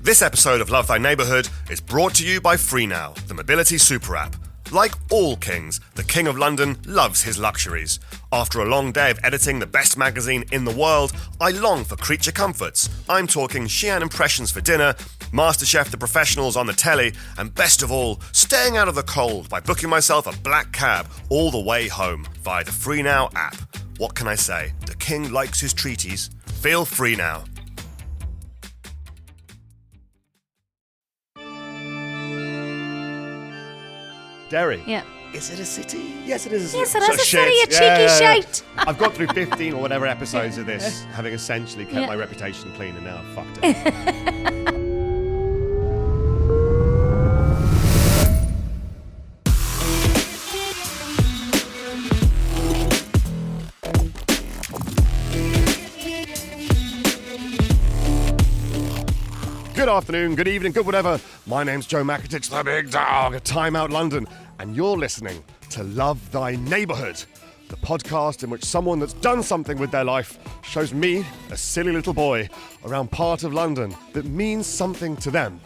This episode of Love Thy Neighbourhood is brought to you by FreeNow, the mobility super app. Like all kings, the King of London loves his luxuries. After a long day of editing the best magazine in the world, I long for creature comforts. I'm talking Xi'an impressions for dinner, MasterChef The Professionals on the telly, and best of all, staying out of the cold by booking myself a black cab all the way home via the FreeNow app. What can I say? The king likes his treaties. Feel free now. Derry. Yeah. Is it a city? Yes, it is a city. Yes, it is a city, you cheeky shite. I've got through 15 or whatever episodes of this, having essentially kept my reputation clean, and now I've fucked it. Good afternoon, good evening, good whatever. My name's Joe Makatich, the big dog at Time Out London, and you're listening to Love Thy Neighbourhood, the podcast in which someone that's done something with their life shows me, a silly little boy, around part of London that means something to them.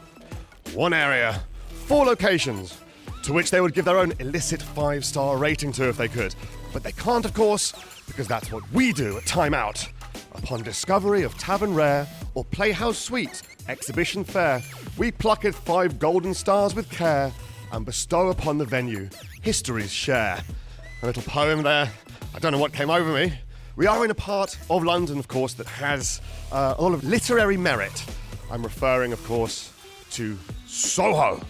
One area, 4 locations, to which they would give their own illicit 5-star rating to if they could. But they can't, of course, because that's what we do at Time Out. Upon discovery of Tavern Rare or Playhouse Suite, Exhibition Fair, we pluck at 5 golden stars with care and bestow upon the venue history's share. A little poem there. I don't know what came over me. We are in a part of London, of course, that has a lot of literary merit. I'm referring, of course, to Soho.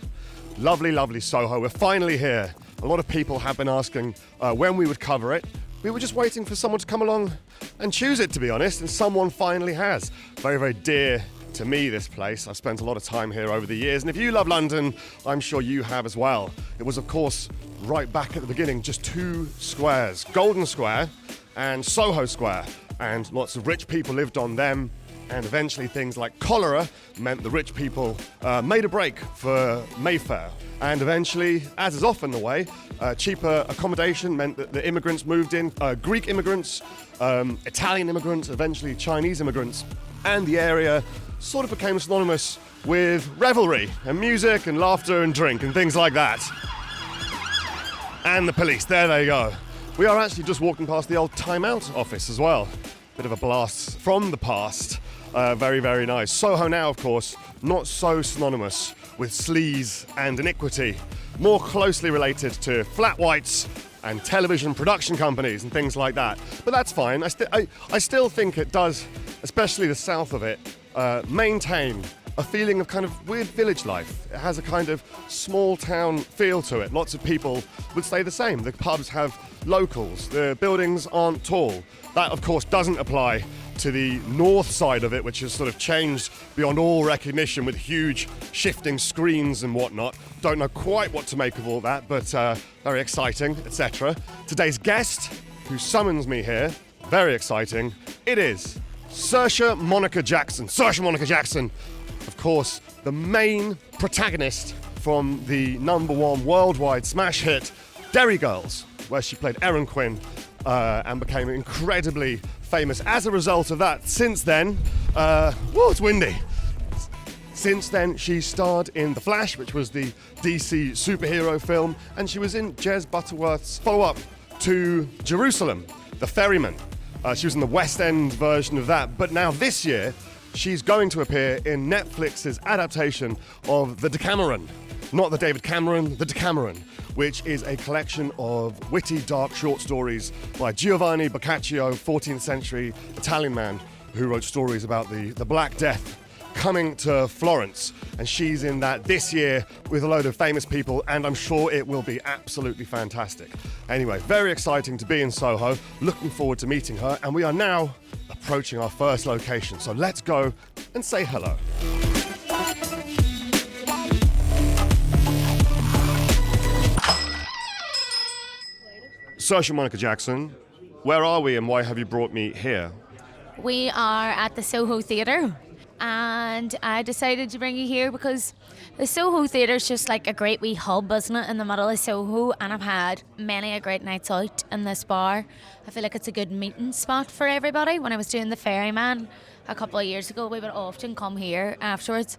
Lovely, lovely Soho. We're finally here. A lot of people have been asking when we would cover it. We were just waiting for someone to come along and choose it, to be honest, and someone finally has. Very, very dear to me, this place. I've spent a lot of time here over the years, and if you love London, I'm sure you have as well. It was, of course, right back at the beginning, just 2 squares, Golden Square and Soho Square, and lots of rich people lived on them, and eventually things like cholera meant the rich people made a break for Mayfair. And eventually, as is often the way, cheaper accommodation meant that the immigrants moved in, Greek immigrants, Italian immigrants, eventually Chinese immigrants, and the area sort of became synonymous with revelry and music and laughter and drink and things like that. And the police, there they go. We are actually just walking past the old Time Out office as well. Bit of a blast from the past. Very, very nice. Soho now, of course, not so synonymous with sleaze and iniquity. More closely related to flat whites and television production companies and things like that. But that's fine. I still think it does, especially the south of it, maintain a feeling of kind of weird village life. It has a kind of small town feel to it. Lots of people would say the same. The pubs have locals. The buildings aren't tall. That, of course, doesn't apply to the north side of it, which has sort of changed beyond all recognition with huge shifting screens and whatnot. Don't know quite what to make of all that, but very exciting, etc. Today's guest, who summons me here, very exciting, it is Saoirse Monica Jackson. Saoirse Monica Jackson, of course, the main protagonist from the #1 worldwide smash hit, Derry Girls, where she played Erin Quinn and became incredibly famous as a result of that. Since then, it's windy. Since then, she starred in The Flash, which was the DC superhero film, and she was in Jez Butterworth's follow-up to Jerusalem, The Ferryman. She was in the West End version of that, but now this year, she's going to appear in Netflix's adaptation of The Decameron. Not the David Cameron, The Decameron, which is a collection of witty, dark short stories by Giovanni Boccaccio, 14th century Italian man who wrote stories about the Black Death coming to Florence. And she's in that this year with a load of famous people, and I'm sure it will be absolutely fantastic. Anyway, very exciting to be in Soho. Looking forward to meeting her, and we are now approaching our first location. So let's go and say hello. Saoirse Monica Jackson, where are we and why have you brought me here? We are at the Soho Theatre, and I decided to bring you here because the Soho Theatre is just like a great wee hub, isn't it, in the middle of Soho, and I've had many a great nights out in this bar. I feel like it's a good meeting spot for everybody. When I was doing The Ferryman a couple of years ago, we would often come here afterwards.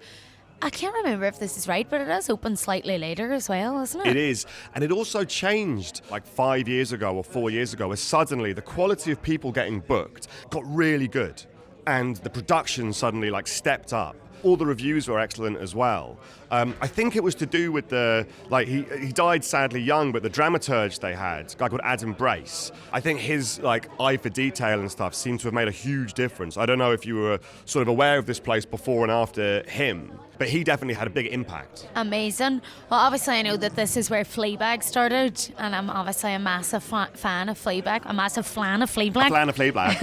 I can't remember if this is right, but it is open slightly later as well, isn't it? It is. And it also changed like 5 years ago or 4 years ago, where suddenly the quality of people getting booked got really good. And the production suddenly like stepped up. All the reviews were excellent as well. I think it was to do with he died sadly young, but the dramaturge they had, a guy called Adam Brace, I think his like eye for detail and stuff seemed to have made a huge difference. I don't know if you were sort of aware of this place before and after him, but he definitely had a big impact. Amazing. Well, obviously I know that this is where Fleabag started, and I'm obviously a massive fan of Fleabag, a massive flan of Fleabag. A flan of Fleabag.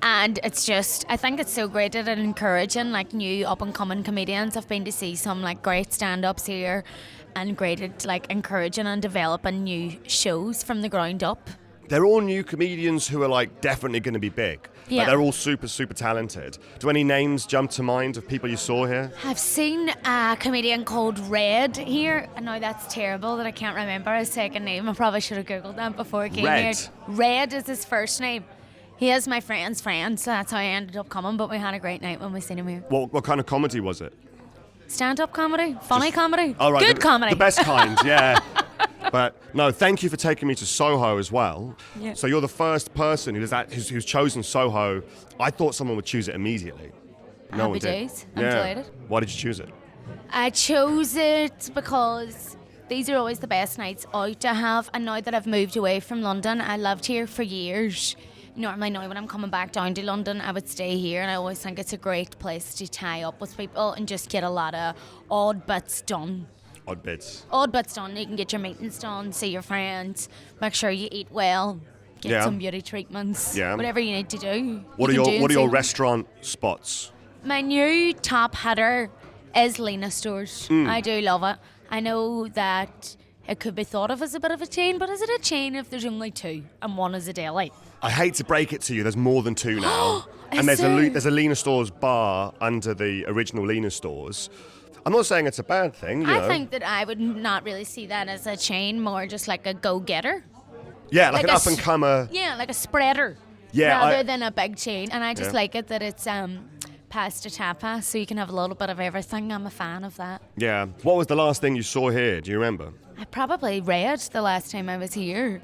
And it's just, I think it's so great at encouraging like new up and coming comedians. I've been to see some like great stand-ups here, and great at like encouraging and developing new shows from the ground up. They're all new comedians who are like definitely going to be big. Yeah. Like, they're all super, super talented. Do any names jump to mind of people you saw here? I've seen a comedian called Red here. I know that's terrible that I can't remember his second name. I probably should have Googled that before I came Red. here. Red is his first name. He is my friend's friend, so that's how I ended up coming, but we had a great night when we seen him here. What kind of comedy was it? Stand-up comedy? Funny comedy? Oh, right, Good comedy. The best kind, yeah. But no, thank you for taking me to Soho as well. Yeah. So you're the first person who's chosen Soho. I thought someone would choose it immediately. No one Happy did. days. I'm delighted. Why did you choose it? I chose it because these are always the best nights out to have, and now that I've moved away from London, I lived here for years. Normally now when I'm coming back down to London, I would stay here, and I always think it's a great place to tie up with people and just get a lot of odd bits done. Odd bits. Odd bits done. You can get your meetings done, see your friends, make sure you eat well, get Yeah. some beauty treatments, Yeah. whatever you need to do. What are you can do your and see. restaurant spots? My new top hitter is Lena Stores. I do love it. I know that it could be thought of as a bit of a chain, but is it a chain if there's only two and one is a deli? I hate to break it to you, there's more than two now. Is And there's there? there's a Lena Stores bar under the original Lena Stores. I'm not saying it's a bad thing, you know. I think that I would not really see that as a chain, more just like a go-getter. Yeah, like like an a up-and-comer. Yeah, like a spreader. Yeah, rather than a big chain. And I just Yeah. like it that it's pasta tapas, so you can have a little bit of everything. I'm a fan of that. Yeah. What was the last thing you saw here? Do you remember? I probably read the last time I was here.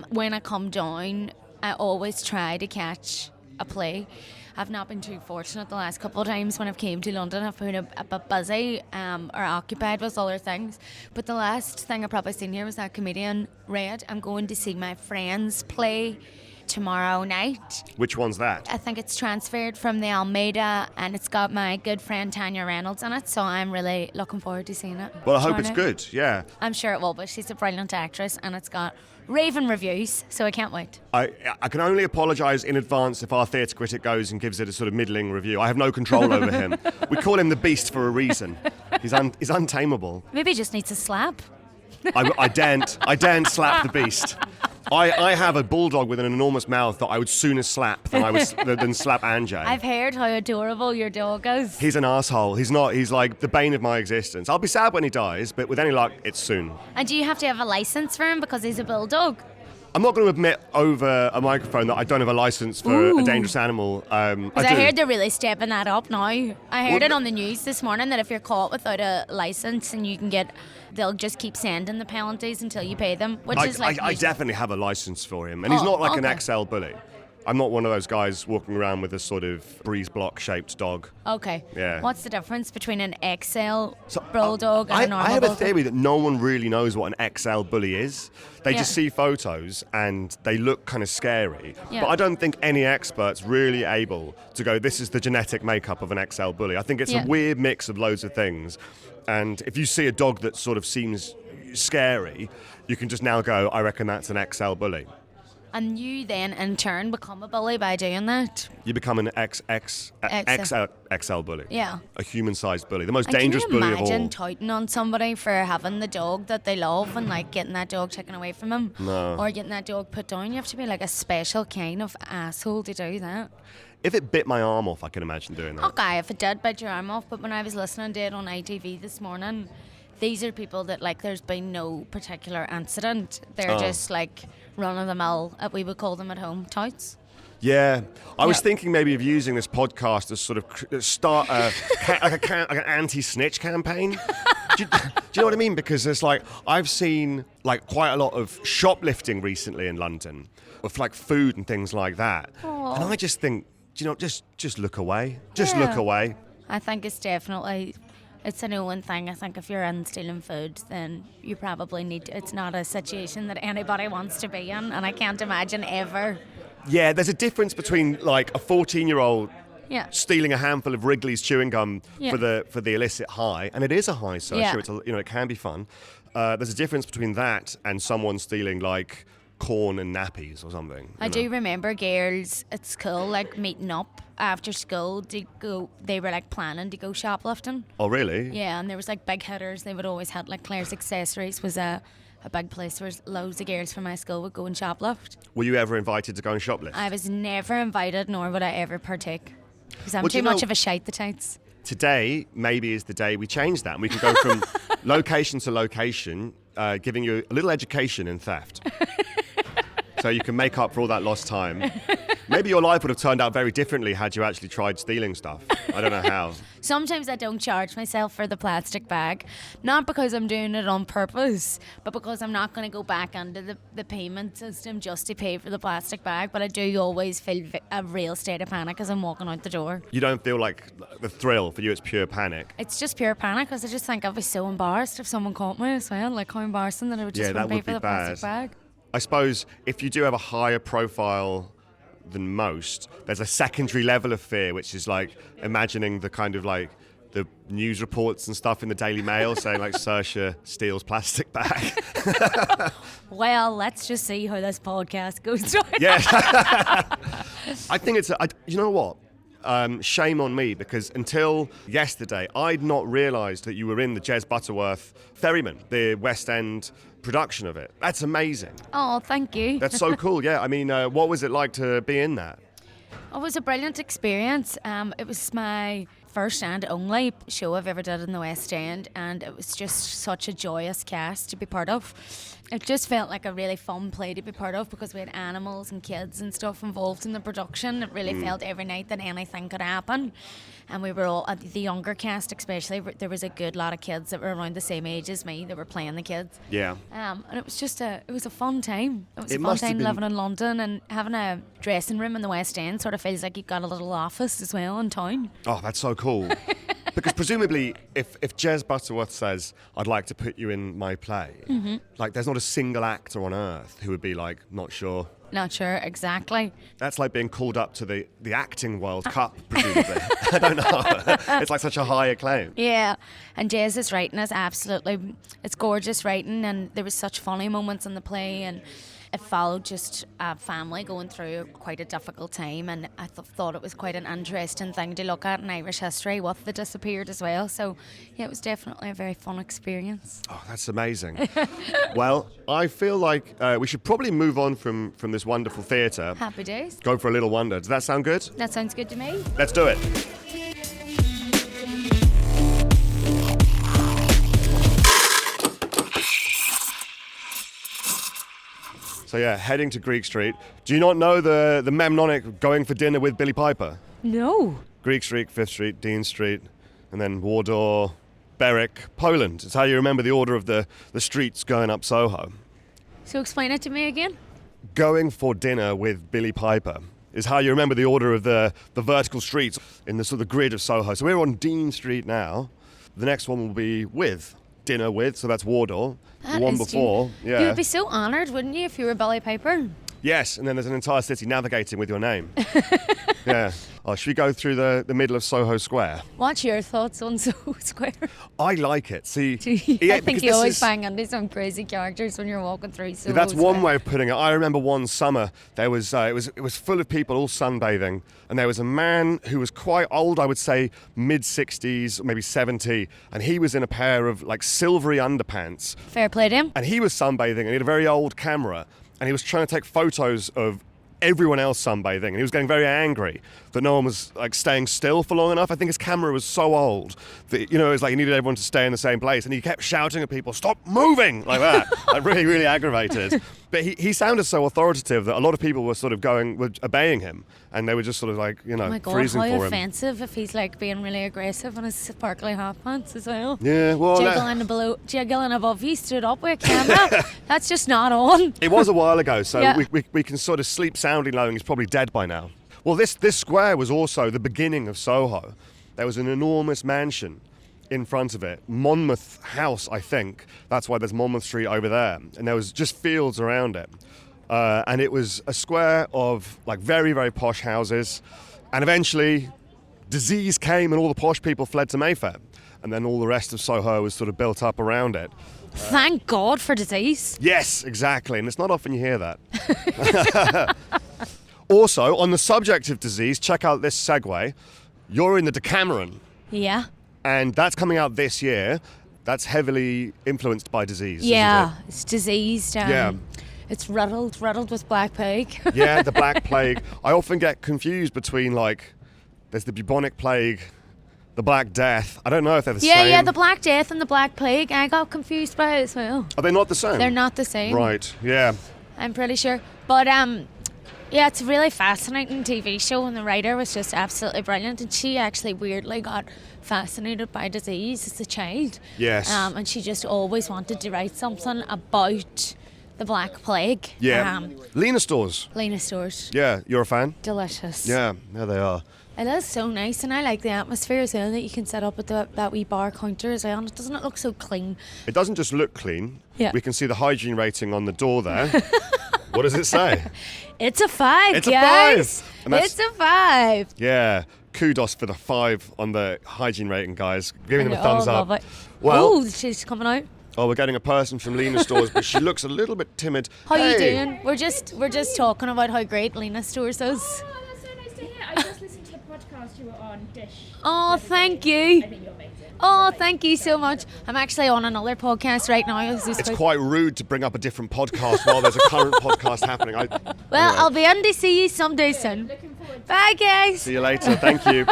When I come down, I always try to catch a play. I've not been too fortunate the last couple of times when I've came to London. I've been a bit busy or occupied with other things. But the last thing I probably seen here was that comedian Red. I'm going to see my friend's play tomorrow night. Which one's that? I think it's transferred from the Almeida, and it's got my good friend Tanya Reynolds in it, so I'm really looking forward to seeing it. Well, I hope tomorrow it's night. good, yeah. I'm sure it will, but she's a brilliant actress, and it's got raving reviews, so I can't wait. I can only apologise in advance if our theatre critic goes and gives it a sort of middling review. I have no control over him. We call him the Beast for a reason. He's untamable. Maybe he just needs a slap. I daren't slap the Beast. I have a bulldog with an enormous mouth that I would sooner slap than slap Anjay. I've heard how adorable your dog is. He's an asshole. He's like the bane of my existence. I'll be sad when he dies, but with any luck, it's soon. And do you have to have a license for him because he's a bulldog? I'm not going to admit over a microphone that I don't have a license for a dangerous animal. Because I heard they're really stepping that up now. I heard it on the news this morning that if you're caught without a license, and they'll just keep sending the penalties until you pay them, which is like. I definitely have a license for him, and he's not like okay. an XL bully. I'm not one of those guys walking around with a sort of breeze block shaped dog. Okay. Yeah. What's the difference between an XL bulldog and a normal I have a bulldog? theory that no one really knows what an XL bully is. They just see photos and they look kind of scary. Yeah. But I don't think any expert's really able to go, this is the genetic makeup of an XL bully. I think it's a weird mix of loads of things. And if you see a dog that sort of seems scary, you can just now go, I reckon that's an XL bully. And you then, in turn, become a bully by doing that? You become an XL bully. Yeah. A human-sized bully. The most And dangerous can you bully of all. imagine touting on somebody for having the dog that they love and like getting that dog taken away from them? No. Or getting that dog put down? You have to be like a special kind of asshole to do that. If it bit my arm off, I can imagine doing that. Okay, if it did bite your arm off, but when I was listening to it on ITV this morning, these are people that like there's been no particular incident. They're just like run-of-the-mill, we would call them at home, touts. Yeah. I was Yeah. thinking maybe of using this podcast to sort of start like an anti-snitch campaign. Do you know what I mean? Because there's like, I've seen like quite a lot of shoplifting recently in London with like food and things like that. Aw. And I just think, just look away. Just look Yeah. away. I think it's a known thing. I think if you're in stealing food, then you probably need to, it's not a situation that anybody wants to be in, and I can't imagine ever. Yeah, there's a difference between like a 14-year-old Yeah. stealing a handful of Wrigley's chewing gum Yeah. for the illicit high, and it is a high, so Yeah. sure, it can be fun. There's a difference between that and someone stealing like corn and nappies or something. I do remember girls at school like meeting up after school to go. They were like planning to go shoplifting. Oh, really? Yeah, and there was like big hitters. They would always hit like Claire's Accessories was a big place where loads of girls from my school would go and shoplift. Were you ever invited to go and shoplift? I was never invited, nor would I ever partake, because I'm Well, do too you much know- of a shite the tights. Today maybe is the day we change that, and we can go from location to location, giving you a little education in theft. So you can make up for all that lost time. Maybe your life would have turned out very differently had you actually tried stealing stuff. I don't know how. Sometimes I don't charge myself for the plastic bag, not because I'm doing it on purpose, but because I'm not going to go back into the payment system just to pay for the plastic bag. But I do always feel a real state of panic as I'm walking out the door. You don't feel like the thrill. For you, it's pure panic. It's just pure panic because I just think I'd be so embarrassed if someone caught me as well. Like how embarrassing that I would just Yeah, want that to pay would for be the plastic bad. bag. I suppose if you do have a higher profile than most, there's a secondary level of fear, which is like imagining the kind of like the news reports and stuff in the Daily Mail saying like Saoirse steals plastic bag. Well, let's just see how this podcast goes. Yeah. I think you know what? Shame on me, because until yesterday, I'd not realised that you were in the Jez Butterworth Ferryman, the West End production of it. That's amazing. Oh, thank you. That's so cool. Yeah. I mean, what was it like to be in that? It was a brilliant experience. It was my first and only show I've ever done in the West End, and it was just such a joyous cast to be part of. It just felt like a really fun play to be part of because we had animals and kids and stuff involved in the production. It really felt every night that anything could happen. And we were all, the younger cast especially, there was a good lot of kids that were around the same age as me that were playing the kids. Yeah. And it was just it was a fun time. It was It a fun must have time been- living in London, and having a dressing room in the West End sort of feels like you've got a little office as well in town. Oh, that's so cool. Because presumably, if Jez Butterworth says, I'd like to put you in my play, like there's not a single actor on earth who would be like, not sure. Not sure exactly. That's like being called up to the acting World Cup, presumably. I don't know. It's like such a high acclaim. Yeah, and Jez's writing is absolutely, it's gorgeous writing, and there was such funny moments in the play, and it followed just a family going through quite a difficult time, and I thought it was quite an interesting thing to look at in Irish history with the disappeared as well. So yeah, it was definitely a very fun experience. Oh, that's amazing. Well, I feel like we should probably move on from this wonderful theatre. Happy days. Go for a little wonder. Does that sound good? That sounds good to me. Let's do it. So yeah, heading to Greek Street. Do you not know the mnemonic going for dinner with Billy Piper? No. Greek Street, 5th Street, Dean Street, and then Wardour, Berwick, Poland. It's how you remember the order of the streets going up Soho. So explain it to me again. Going for dinner with Billy Piper is how you remember the order of the vertical streets in the sort of grid of Soho. So we're on Dean Street now. The next one will be with, dinner with, so that's Wardour. That The one is before, You yeah. would be so honoured, wouldn't you, if you were Billy Piper? Yes, and then there's an entire city navigating with your name. Yeah. Oh, should we go through the middle of Soho Square? What's your thoughts on Soho Square? I like it. See, I think because you this always is- bang into some crazy characters when you're walking through Soho That's Square. one way of putting it. I remember one summer there was it was full of people all sunbathing, and there was a man who was quite old, I would say mid 60s, maybe 70, and he was in a pair of like silvery underpants, Fair play to him. and he was sunbathing, and he had a very old camera, and he was trying to take photos of everyone else sunbathing, and he was getting very angry that no one was like staying still for long enough. I think his camera was so old that, you know, it was like he needed everyone to stay in the same place, and he kept shouting at people, "Stop moving!" like that. Like really, really aggravated. But he sounded so authoritative that a lot of people were obeying him, and they were just sort of like, Oh my God, freezing how for him. offensive if he's like being really aggressive in his sparkly half pants as well. Yeah, well, Jiggling above you, stood up with a camera. That's just not on. it was a while ago, so Yeah. we can sort of sleep soundly knowing he's probably dead by now. Well, this square was also the beginning of Soho. There was an enormous mansion in front of it, Monmouth House, I think. That's why there's Monmouth Street over there. And there was just fields around it. And it was a square of like very, very posh houses. And eventually disease came and all the posh people fled to Mayfair. And then all the rest of Soho was sort of built up around it. Thank God for disease. Yes, exactly. And it's not often you hear that. Also, on the subject of disease, check out this segue. You're in the Decameron. Yeah. And that's coming out this year. That's heavily influenced by disease. Yeah, Isn't it's diseased. Yeah. It's riddled with black plague. it? Yeah, the Black Plague. I often get confused between there's the bubonic plague, the Black Death. I don't know if they're the same. Yeah, the Black Death and the Black Plague. I got confused by it as well. Are they not the same? They're not the same. Right, yeah. I'm pretty sure. But yeah, it's a really fascinating TV show, and the writer was just absolutely brilliant. And she actually weirdly got fascinated by disease as a child. Yes. And she just always wanted to write something about the Black Plague. Yeah. Lena Stores. Lena Stores. Yeah, you're a fan? Delicious. Yeah, there they are. It is so nice, and I like the atmosphere as well that you can set up at that wee bar counter as well. And it doesn't look so clean. It doesn't just look clean. Yeah. We can see the hygiene rating on the door there. What does it say? It's a 5, It's a guys. 5. And that's- It's a 5. Yeah, kudos for the 5 on the hygiene rating, guys. Giving them a thumbs love up. it. Well, Oh, she's coming out. we're getting a person from Lena Stores, but she looks a little bit timid. How Hey. you doing? We're just talking about how great Lena Stores is. Oh, that's so nice to hear. I just listened to a podcast you were on, Dish. Oh, thank you. I think you're amazing. Oh, thank you so much. I'm actually on another podcast right now. It's quite rude to bring up a different podcast while there's a current podcast happening. Well, Anyway, I'll be on to see you someday soon. Looking forward to Bye, guys. see you later. Thank you.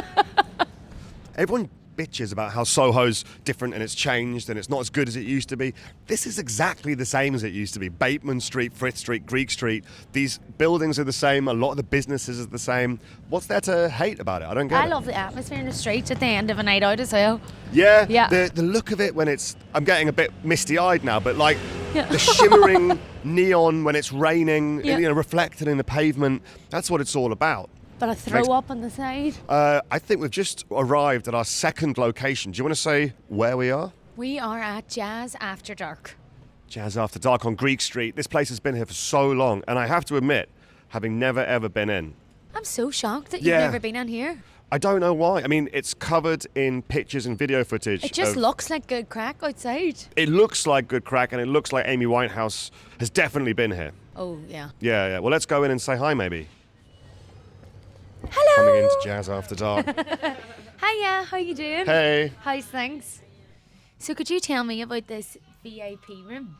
Everyone bitches about how Soho's different and it's changed and it's not as good as it used to be. This is exactly the same as it used to be. Bateman Street, Frith Street, Greek Street. These buildings are the same. A lot of the businesses are the same. What's there to hate about it? I don't get I it. love the atmosphere in the streets at the end of a night out as well. Yeah, Yeah. The look of it when it's... I'm getting a bit misty-eyed now, but like Yeah. the shimmering neon when it's raining, Yeah. reflected in the pavement. That's what it's all about. But I throw Makes- up on the side. I think we've just arrived at our second location. Do you want to say where we are? We are at Jazz After Dark. Jazz After Dark on Greek Street. This place has been here for so long, and I have to admit, having never ever been in, I'm so shocked that you've Yeah. never been in here. I don't know why. I mean, it's covered in pictures and video footage. It just of- looks like good crack outside. It looks like good crack, and it looks like Amy Winehouse has definitely been here. Oh, yeah. Yeah. Well, let's go in and say hi, maybe. Hello. Coming into Jazz After Dark. Hiya, how you doing? Hey. How's things? So could you tell me about this VIP room?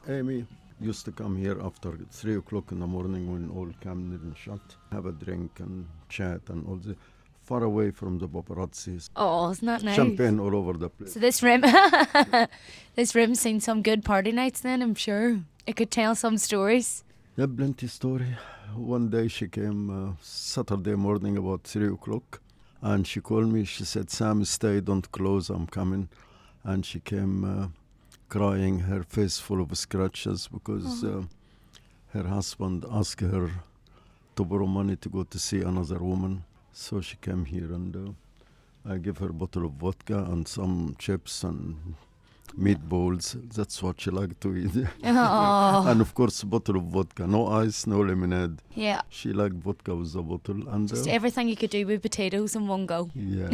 Amy used to come here after 3 o'clock in the morning when all cameras and shut, have a drink and chat and all the far away from the paparazzis. Oh, isn't that nice? Champagne all over the place. So this room, this room's seen some good party nights then, I'm sure. It could tell some stories. Yeah, plenty story. One day she came Saturday morning about 3 o'clock and she called me. She said, Sam, stay, don't close, I'm coming. And she came crying, her face full of scratches because her husband asked her to borrow money to go to see another woman. So she came here and I gave her a bottle of vodka and some chips and meatballs. That's what she liked to eat. Oh, And of course, a bottle of vodka. No ice, no lemonade. yeah. She liked vodka with the bottle. And Just everything you could do with potatoes in one go. yeah.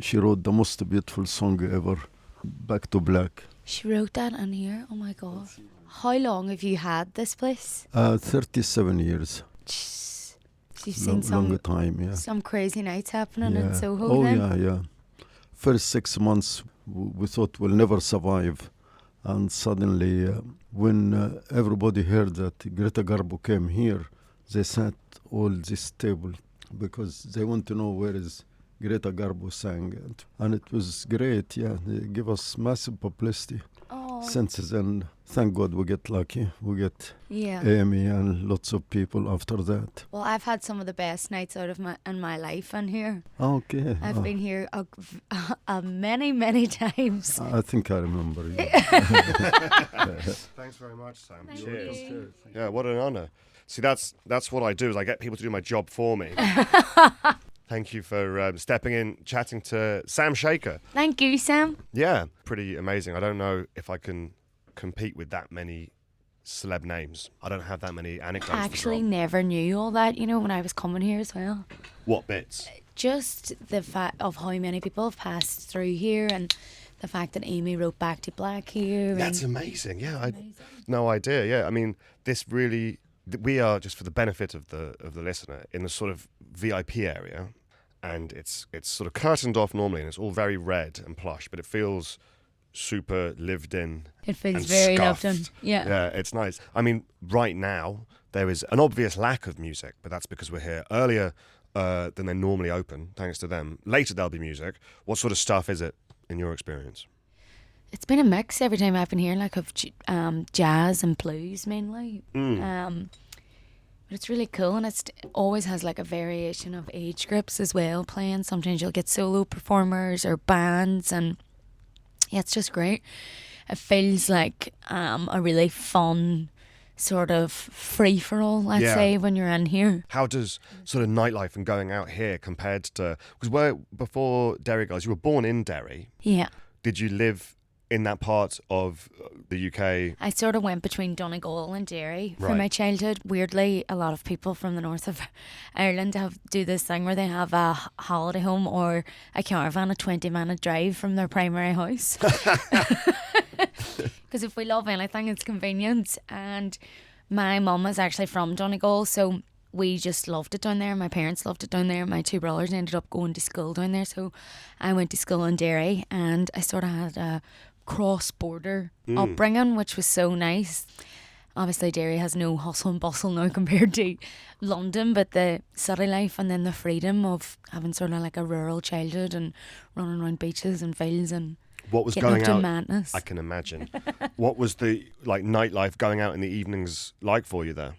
She wrote the most beautiful song ever, Back to Black. She wrote that in here. Oh my God. How long have you had this place? 37 years. Jeez. So you've seen Longer time, yeah. some crazy nights happening in Yeah. Soho Oh, then? yeah. First 6 months, we thought we'll never survive. And suddenly, when everybody heard that Greta Garbo came here, they sat all this table because they want to know where is Greta Garbo sang. And it was great, yeah. They give us massive publicity. Oh, senses, and thank God we get lucky. We get Yeah. Amy and lots of people after that. Well, I've had some of the best nights out of my life in here. Okay. I've been here many times. I think I remember you. Thanks very much, Sam. Thank Cheers. you. Yeah, what an honour. See, that's what I do, is I get people to do my job for me. Thank you for stepping in, chatting to Sam Shaker. Thank you, Sam. Yeah, pretty amazing. I don't know if I can compete with that many celeb names. I don't have that many anecdotes. I to actually drop. never knew all that, when I was coming here as well. What bits? Just the fact of how many people have passed through here, and the fact that Amy wrote Back to Black here. That's and amazing. Yeah, I no idea. Yeah, I mean, this really, we are, just for the benefit of the listener, in the sort of VIP area, and it's sort of curtained off normally, and it's all very red and plush, but it feels super lived in. It feels and very scuffed. loved in. Yeah. Yeah, it's nice. I mean, right now there is an obvious lack of music, but that's because we're here earlier than they normally open, thanks to them. Later there'll be music. What sort of stuff is it in your experience? It's been a mix every time I've been here, like of jazz and blues mainly. But it's really cool, and it always has like a variation of age groups as well playing. Sometimes you'll get solo performers or bands, and yeah, it's just great. It feels like a really fun sort of free-for-all, let's Yeah. say, when you're in here. How does sort of nightlife and going out here compared to, because before Derry Girls, you were born in Derry. Yeah. Did you live in that part of the UK? I sort of went between Donegal and Derry for Right. my childhood. Weirdly, a lot of people from the north of Ireland do this thing where they have a holiday home or a caravan, a 20-minute drive from their primary house. Because if we love anything, it's convenient. And my mum is actually from Donegal, so we just loved it down there. My parents loved it down there. My two brothers ended up going to school down there, so I went to school in Derry, and I sort of had a cross-border upbringing, which was so nice. Obviously, Derry has no hustle and bustle now compared to London, but the city life and then the freedom of having sort of like a rural childhood and running around beaches and fields and What was getting going up to out? madness. I can imagine. What was the like nightlife going out in the evenings like for you there?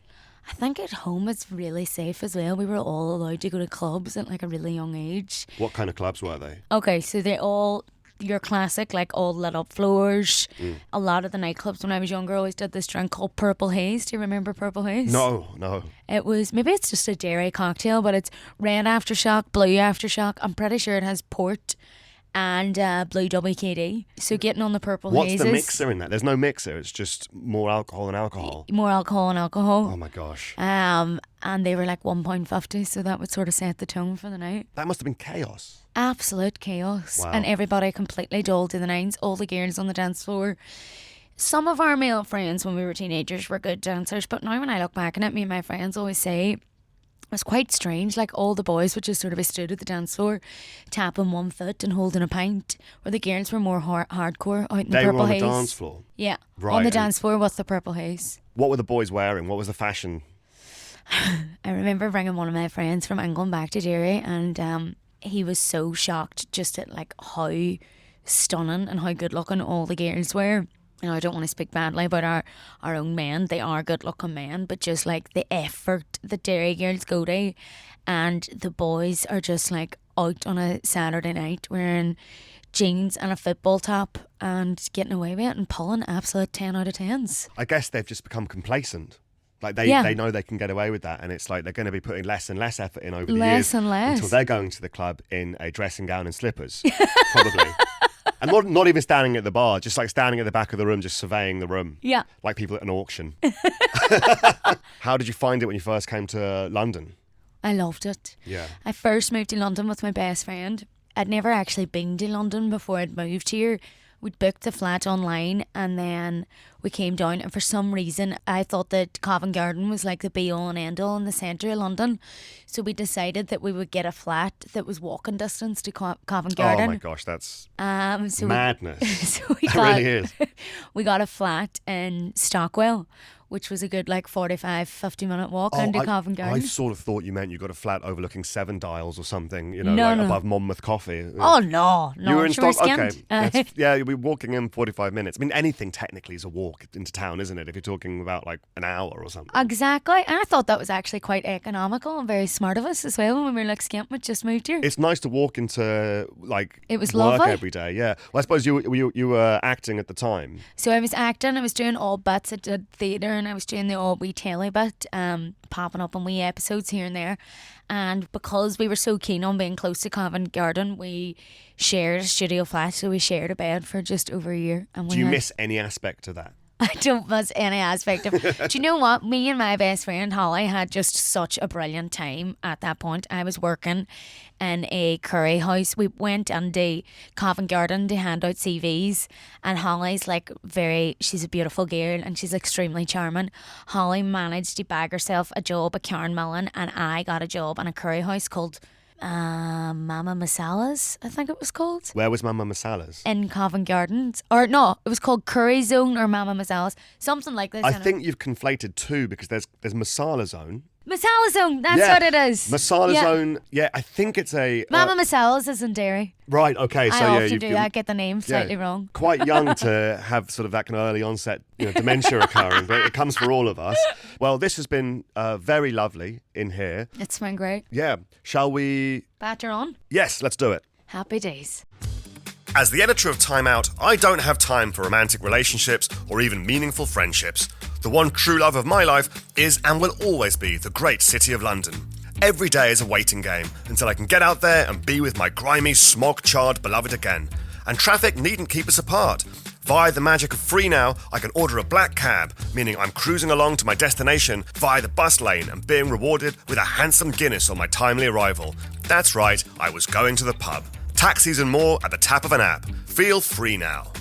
I think at home it's really safe as well. We were all allowed to go to clubs at like a really young age. What kind of clubs were they? Okay, so they're all your classic, like all lit up floors. A lot of the nightclubs when I was younger always did this drink called Purple Haze. Do you remember Purple Haze? No. It was, maybe it's just a dairy cocktail, but it's red aftershock, blue aftershock. I'm pretty sure it has port and blue WKD. So getting on the Purple What's Hazes. the mixer in that? There's no mixer. It's just more alcohol and alcohol. More alcohol and alcohol. Oh my gosh. And they were like £1.50, so that would sort of set the tone for the night. That must have been chaos. Absolute chaos. Wow. And everybody completely dulled to the nines, all the girls on the dance floor. Some of our male friends when we were teenagers were good dancers, but now when I look back on it, me and my friends always say it was quite strange. Like all the boys would just sort of be stood at the dance floor, tapping one foot and holding a pint, where the girls were more hardcore out in the They were Purple on the Haze. dance floor. Yeah, Right, on the and- dance floor with the Purple Haze. What were the boys wearing? What was the fashion? I remember bringing one of my friends from England back to Derry, and he was so shocked just at like how stunning and how good looking all the girls were. You know, I don't want to speak badly about our own men. They are good looking men, but just like the effort the Derry girls go to, and the boys are just like out on a Saturday night wearing jeans and a football top and getting away with it and pulling absolute 10 out of 10s. I guess they've just become complacent. Like they Yeah. know they can get away with that, and it's like they're going to be putting less and less effort in over the Less years and less. until they're going to the club in a dressing gown and slippers, probably. And not even standing at the bar, just like standing at the back of the room, just surveying the room. Yeah. Like people at an auction. How did you find it when you first came to London? I loved it. Yeah. I first moved to London with my best friend. I'd never actually been to London before I'd moved here. We'd booked a flat online and then we came down, and for some reason I thought that Covent Garden was like the be all and end all in the centre of London. So we decided that we would get a flat that was walking distance to Covent Garden. Oh my gosh, that's So madness. so we It got, really is. we got a flat in Stockwell, which was a good like 45, 50-minute walk into Covent I Garden. sort of thought you meant you got a flat overlooking Seven Dials or something, No, no. above Monmouth Coffee. Oh no, You were in sure Stock? skimmed. Okay. That's- yeah, you'll be walking in 45 minutes. I mean, anything technically is a walk into town, isn't it? If you're talking about like an hour or something. Exactly, and I thought that was actually quite economical and very smart of us as well when we were like, skimp, we just moved here. It's nice to walk into like It was work lovely. every day. Yeah. Well, I suppose you were acting at the time. So I was acting, I was doing all bits, I did theatre, and I was doing the old wee telly bit, popping up in wee episodes here and there. And because we were so keen on being close to Covent Garden, we shared a studio flat, so we shared a bed for just over a year. And Do we you had- miss any aspect of that? I don't miss any aspect of. Do you know what? Me and my best friend Holly had just such a brilliant time at that point. I was working in a curry house. We went into Covent Garden to hand out CVs, and Holly's like she's a beautiful girl and she's extremely charming. Holly managed to bag herself a job at Carnmillan, and I got a job in a curry house called Mama Masala's, I think it was called. Where was Mama Masala's? In Covent Gardens. Or no, it was called Curry Zone or Mama Masala's. Something like this. I think you've conflated two because there's Masala Zone. Masala Zone, that's Yeah. what it is. Masala Yeah. Zone. Yeah, I think it's a Mama Masala's is in Derry. right. Okay, so I yeah, often you do that, get the name slightly wrong. Quite young to have sort of that kind of early onset dementia occurring, but it comes for all of us. Well, this has been very lovely in here. It's been great. Yeah, shall we? Batter on. Yes, let's do it. Happy days. As the editor of Time Out, I don't have time for romantic relationships or even meaningful friendships. The one true love of my life is and will always be the great city of London. Every day is a waiting game until I can get out there and be with my grimy, smog-charred beloved again. And traffic needn't keep us apart. Via the magic of Free Now, I can order a black cab, meaning I'm cruising along to my destination via the bus lane and being rewarded with a handsome Guinness on my timely arrival. That's right, I was going to the pub. Taxis and more at the tap of an app. Feel free now.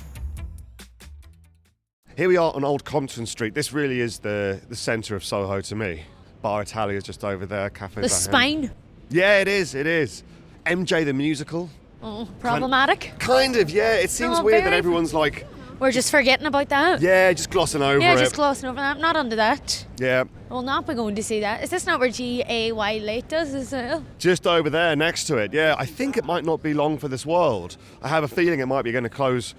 Here we are on Old Compton Street. This really is the centre of Soho to me. Bar Italia is just over there. Cafe The Bahem. spine. Yeah, it is. MJ the musical. Oh, problematic. Kind of, yeah. It seems Oh, weird that very- everyone's like, We're just forgetting about that. yeah, just glossing over Yeah, it. just glossing over that. Not under that. Yeah, We'll not be going to see that. Is this not where GAY Late does as well? just over there next to it. Yeah, I think it might not be long for this world. I have a feeling it might be going to closing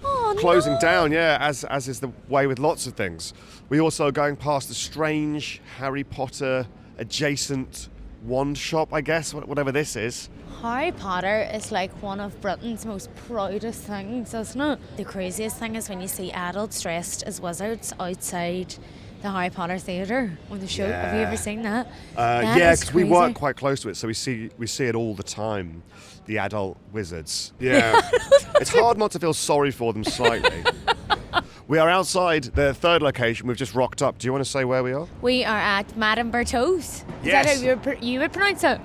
no. down. Yeah, as is the way with lots of things. We also are going past the strange Harry Potter adjacent wand shop, I guess, whatever this is. Harry Potter is like one of Britain's most proudest things, isn't it? The craziest thing is when you see adults dressed as wizards outside the Harry Potter theatre on the show. Have you ever seen that? That Yeah, is because we crazy. work quite close to it, so we see it all the time. The adult wizards. Yeah, it's hard not to feel sorry for them slightly. We are outside the third location. We've just rocked up. Do you want to say where we are? We are at Madame Bertaux's. Is Yes. that how you would pronounce it?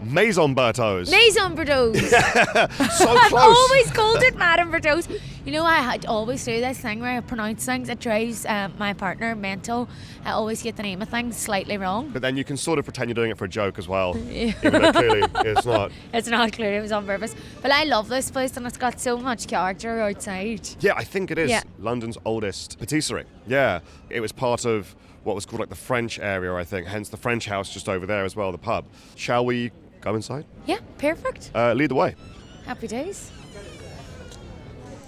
Maison Bertaux's. Maison Bertaux's. So I've close. always called it Madame Bertaux's. You know, I always do this thing where I pronounce things. It drives my partner mental. I always get the name of things slightly wrong. But then you can sort of pretend you're doing it for a joke as well, even though clearly it's not. It's not clear it was on purpose. But I love this place and it's got so much character outside. Yeah, I think it is Yeah. London's oldest patisserie. Yeah, it was part of what was called like the French area, I think. Hence the French house just over there as well, the pub. Shall we go inside? Yeah, perfect. Lead the way. Happy days.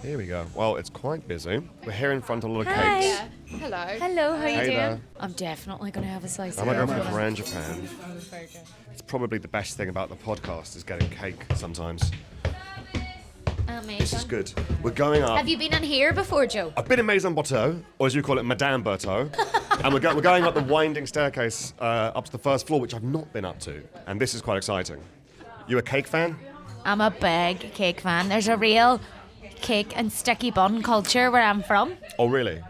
Here we go. Well, it's quite busy. We're here in front of a lot of Hi. cakes. Hello. Hello, how you Hey doing? there. I'm definitely going to have a slice I'm of going to go it. for Frangipan. It's probably the best thing about the podcast is getting cake sometimes. This is good. We're going up. Have you been in here before, Joe? I've been in Maison Bertaux, or as you call it, Madame Bertaux, and we're going up the winding staircase up to the first floor, which I've not been up to, and this is quite exciting. You a cake fan? I'm a big cake fan. There's a real cake and sticky bun culture where I'm from. Oh, really?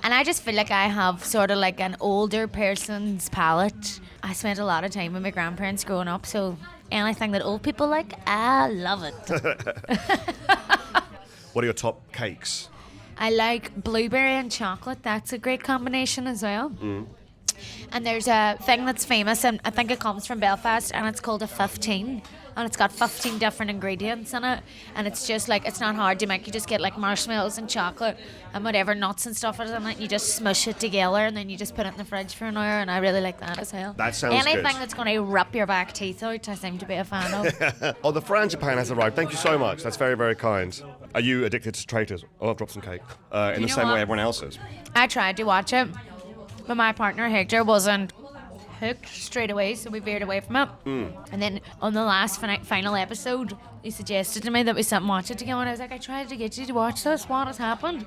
And I just feel like I have sort of like an older person's palate. I spent a lot of time with my grandparents growing up, so anything that old people like, I love it. What are your top cakes? I like blueberry and chocolate. That's a great combination as well. And there's a thing that's famous, and I think it comes from Belfast, and it's called a 15. And it's got 15 different ingredients in it. And it's just like, it's not hard to make. You just get like marshmallows and chocolate and whatever nuts and stuff is in it. You just smush it together and then you just put it in the fridge for an hour. And I really like that as well. That sounds Anything good. that's going to rip your back teeth out, I seem to be a fan of. Oh, the frangipane has arrived. Thank you so much. That's very, very kind. Are you addicted to Traitors? Oh, I've dropped some cake. In the know same what? way everyone else is. I tried to watch it, but my partner Hector wasn't hooked straight away, so we veered away from it. And then on the last final episode, he suggested to me that we sit and watch it together, and I was like, I tried to get you to watch this. What has happened?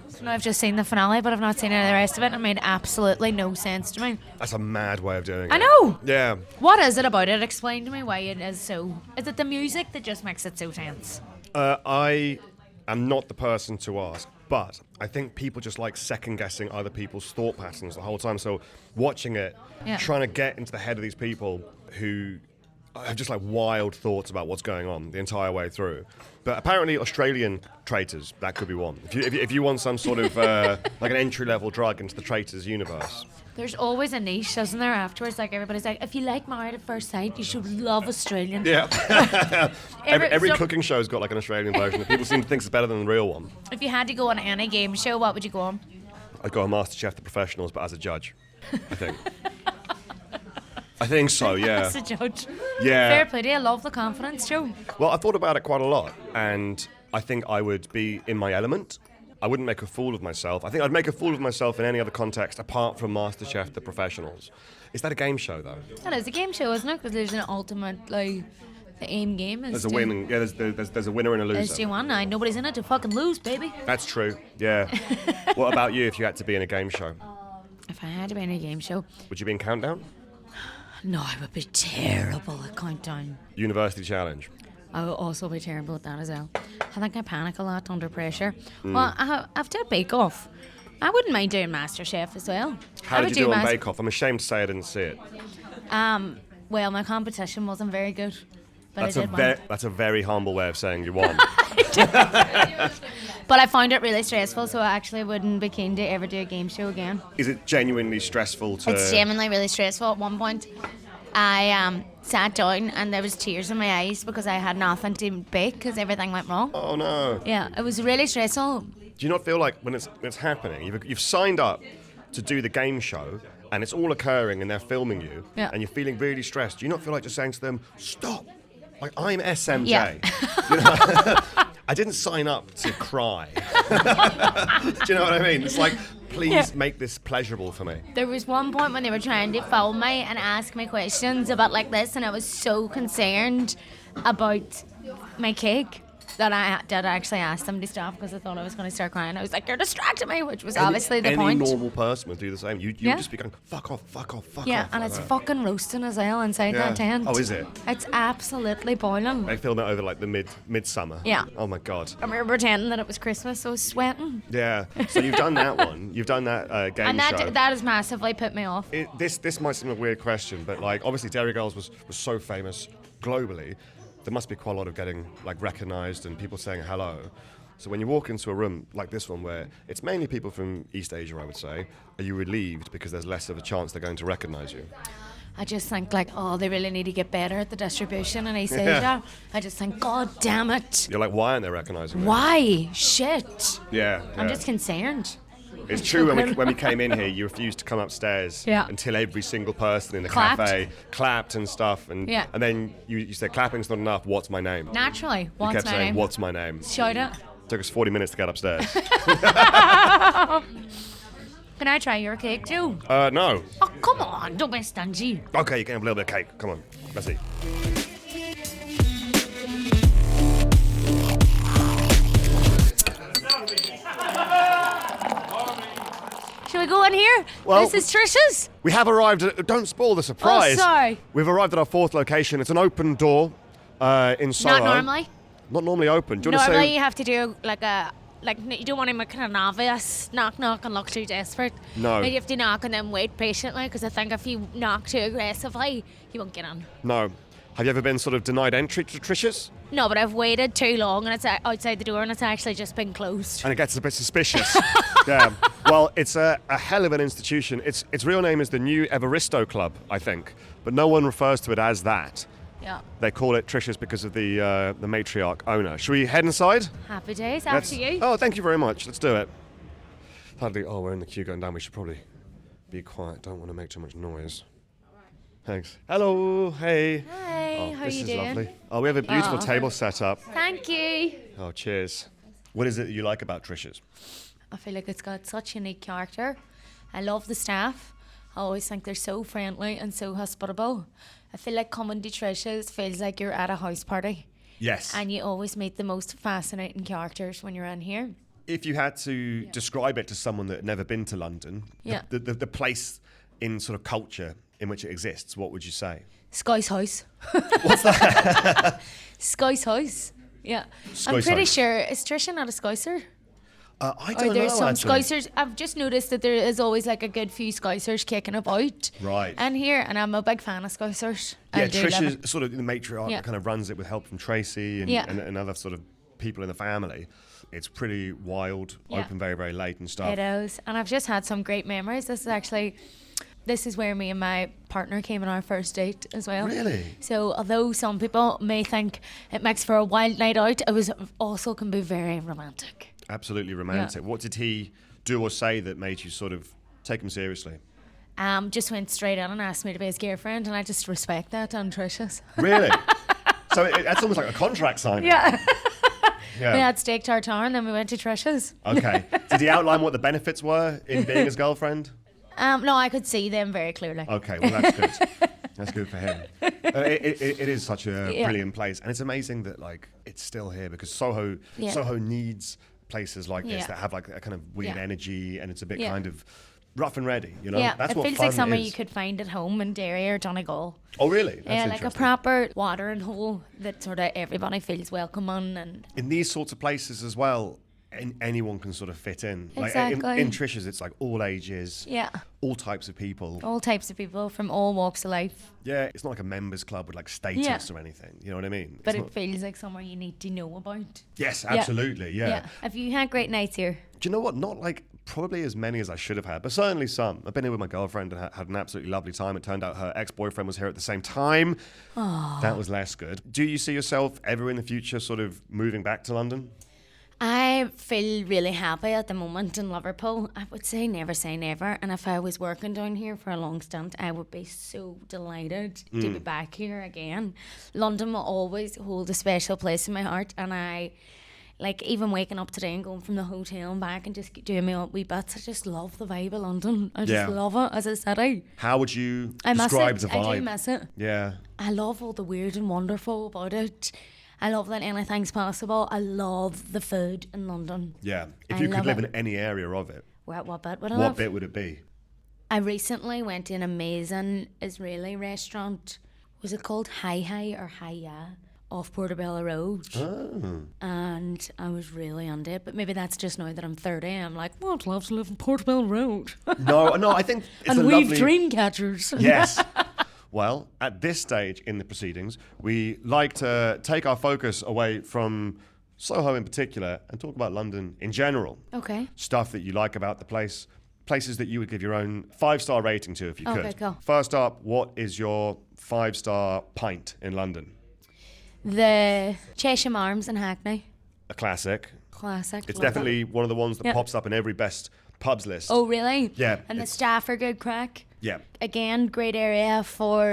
So now I've just seen the finale, but I've not seen any of the rest of it. It made absolutely no sense to me. That's a mad way of doing it. I know. Yeah. What is it about it? Explain to me why it is so. Is it the music that just makes it so tense? I am not the person to ask, but I think people just like second guessing other people's thought patterns the whole time. So watching it, Yeah. trying to get into the head of these people who have just like wild thoughts about what's going on the entire way through. But apparently Australian traitors, that could be one. If you want some sort of like an entry-level drug into the traitors universe. There's always a niche, isn't there? Afterwards, like everybody's like, if you like Married at First Sight, you should love Australian. Yeah. every so- cooking show's got like an Australian version that people seem to think is better than the real one. If you had to go on any game show, what would you go on? I'd go on MasterChef The Professionals, but as a judge, I think. I think so, yeah. As a judge. Yeah. Fair play to you. I love the confidence, Joe. Well, I thought about it quite a lot, and I think I would be in my element. I wouldn't make a fool of myself. I think I'd make a fool of myself in any other context apart from MasterChef The Professionals. Is that a game show, though? That is a game show, isn't it? Because there's an ultimate, like, the aim game is There's a to- winning. Yeah, there's a winner and a is loser. to win. Now, nobody's in it to fucking lose, baby. That's true. Yeah. What about you? If you had to be in a game show, If I had to be in a game show, would you be in Countdown? no, I would be terrible at Countdown. University Challenge. I would also be terrible at that as well. I think I panic a lot under pressure. Mm. Well, I've done Bake Off. I wouldn't mind doing MasterChef as well. How I did would you do on Mas- Bake Off? I'm ashamed to say I didn't see it. Well, my competition wasn't very good, but I did win. That's a very humble way of saying you won. But I found it really stressful, so I actually wouldn't be keen to ever do a game show again. Is it genuinely stressful to... It's genuinely really stressful. At one point, I sat down and there was tears in my eyes because I had nothing to bake because everything went wrong. Oh, no. Yeah, it was really stressful. Do you not feel like when it's happening, you've signed up to do the game show and it's all occurring and they're filming you Yeah. and you're feeling really stressed? Do you not feel like just saying to them, stop? Like, I'm SMJ. Yeah. You know? I didn't sign up to cry. Do you know what I mean? It's like, please make this pleasurable for me. There was one point when they were trying to film me and ask me questions about like this, and I was so concerned about my cake that I did actually ask them to stop because I thought I was going to start crying. I was like, "You're distracting me," which was obviously the Any point. normal person would do the same. You Yeah. would just be going, fuck off, fuck off, fuck Yeah, off. and like it's that. fucking roasting as well inside Yeah. that tent. Oh, is it? It's absolutely boiling. They film it over like the midsummer. Yeah. Oh my god. I remember pretending that it was Christmas, so I was sweating. Yeah. So you've done that one. You've done that game And show. that has massively put me off. This might seem a weird question, but like obviously Dairy Girls was so famous globally. There must be quite a lot of getting like recognised and people saying hello. So when you walk into a room like this one where it's mainly people from East Asia, I would say, are you relieved because there's less of a chance they're going to recognise you? I just think like, oh, they really need to get better at the distribution in East Asia. I just think, God damn it. You're like, why aren't they recognising me? Why? Shit. Yeah. I'm yeah. just concerned. It's true when we came in here, you refused to come upstairs Yeah. until every single person in the Clapped. cafe clapped and stuff. And Yeah. and then you said, clapping's not enough, what's my name? Naturally. You What's kept my saying, name? what's my name? Shout it. Took us 40 minutes to get upstairs. Can I try your cake too? No. Oh, come on. Don't be stingy. Okay, you can have a little bit of cake. Come on. Let's see. Shall we go in here? Well- This is Trisha's. We have arrived at... Don't spoil the surprise. Oh, sorry. We've arrived at our fourth location. It's an open door in Soho. Not normally. Not normally open. Do you want to Normally say... you have to do you don't want to make it an obvious knock and look too desperate. No. You have to knock and then wait patiently because I think if you knock too aggressively, you won't get in. No. Have you ever been sort of denied entry to Trisha's? No, but I've waited too long and it's outside the door and it's actually just been closed. And it gets a bit suspicious. Yeah. Well, it's a hell of an institution. Its real name is the New Evaristo Club, I think, but no one refers to it as that. Yeah. They call it Trisha's because of the matriarch owner. Should we head inside? Happy days. After you. Oh, thank you very much. Let's do it. Hardly. Oh, we're in the queue going down. We should probably be quiet. Don't want to make too much noise. Thanks. Hello. Hey. Hi. Oh, how are this you is doing? lovely. Oh, we have a beautiful Oh. table set up. Thank you. Oh, cheers. What is it that you like about Trisha's? I feel like it's got such unique character. I love the staff. I always think they're so friendly and so hospitable. I feel like coming to Trisha's feels like you're at a house party. Yes. And you always meet the most fascinating characters when you're in here. If you had to describe it to someone that had never been to London, Yeah. the place in sort of culture in which it exists, what would you say? Sky's house. What's that? Sky's house. Yeah. I'm Sky's pretty house. sure, is Trisha not a Scoiser? I Or don't there's know, some actually. Scousers. I've just noticed that there is always like a good few Scousers kicking about. Right. And here, and I'm a big fan of Scousers. Yeah, I do love Trisha, it. sort of the matriarch Yeah. that kind of runs it with help from Tracy and, Yeah. and other sort of people in the family. It's pretty wild, Yeah. open very, very late and stuff. It is. And I've just had some great memories. This is where me and my partner came on our first date as well. Really? So although some people may think it makes for a wild night out, it was also can be very romantic. Absolutely romantic. What did he do or say that made you sort of take him seriously? Just went straight on and asked me to be his girlfriend, and I just respect that on Trisha's. Really? So that's almost like a contract signing. Yeah. Yeah. We had steak tartare and then we went to Trisha's. Okay. Did he outline what the benefits were in being his girlfriend? No, I could see them very clearly. Okay, well that's good. That's good for him. It is such a Yeah. brilliant place, and it's amazing that like it's still here because Soho needs places like this Yeah. that have like a kind of weird Yeah. energy, and it's a bit Yeah. kind of rough and ready. You know, Yeah, that's it what feels fun like somewhere is. you could find at home in Derry or Donegal. Oh, really? That's Yeah, like a interesting. proper watering hole that sort of everybody feels welcome on. And In these sorts of places as well, anyone can sort of fit in. Like Exactly. in Trisha's, it's like all ages, yeah, all types of people. all types of people from all walks of life. Yeah, it's not like a members club with like status Yeah. or anything. You know what I mean? But It's it not- feels like somewhere you need to know about. yes, absolutely. Yeah. Have you had great nights here? Do you know what? Not like probably as many as I should have had, but certainly some. I've been here with my girlfriend and had an absolutely lovely time. It turned out her ex-boyfriend was here at the same time. That was less good. Do you see yourself ever in the future sort of moving back to London? I feel really happy at the moment in Liverpool. I would say never. And if I was working down here for a long stint, I would be so delighted to be back here again. London will always hold a special place in my heart. And I, like, even waking up today and going from the hotel and back and just doing my own wee bits, I just love the vibe of London. I just Yeah. love it as a city. How would you I miss describe it. the vibe? I do miss it. Yeah. I love all the weird and wonderful about it. I love that anything's possible. I love the food in London. Yeah. If I you could love live it. in any area of it, What bit would I what love? bit would it be? I recently went to an amazing Israeli restaurant. Was it called Hi or Hiya off Portobello Road? Oh. And I was really on it. But maybe that's just now that I'm 30. I'm like, well, I'd love to live in Portobello Road. No, I think it's and a we've lovely... dream catchers. Yes. Well, at this stage in the proceedings, we like to take our focus away from Soho in particular and talk about London in general. Okay. Stuff that you like about the place, places that you would give your own 5-star rating to if you Okay, could. cool. First up, what is your 5-star pint in London? The Chesham Arms in Hackney. A classic. Classic. It's love it. definitely one of the ones that Yeah. pops up in every best pubs list. Oh, really? Yeah, And the it's- staff are good crack. Yeah. Again, great area for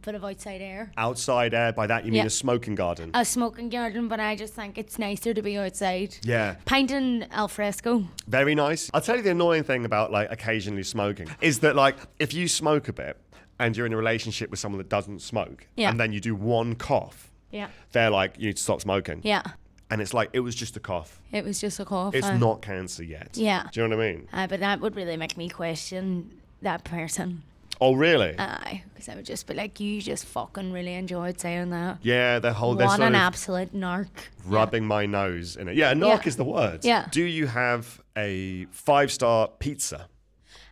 bit of outside air. Outside air, by that you mean Yeah. a smoking garden. A smoking garden, but I just think it's nicer to be outside. Yeah. Pint and al fresco. Very nice. I'll tell you the annoying thing about like occasionally smoking is that like if you smoke a bit and you're in a relationship with someone that doesn't smoke Yeah. and then you do one cough, Yeah. they're like, you need to stop smoking. Yeah. And it's like, it was just a cough. It was just a cough. It's not cancer yet. Yeah. Do you know what I mean? But that would really make me question that person. Oh, really? Aye. Because I would just be like, you just fucking really enjoyed saying that. Yeah, they're What sort an of absolute narc. rubbing my nose in it. Yeah, narc Yeah. is the word. Yeah. Do you have a 5-star pizza?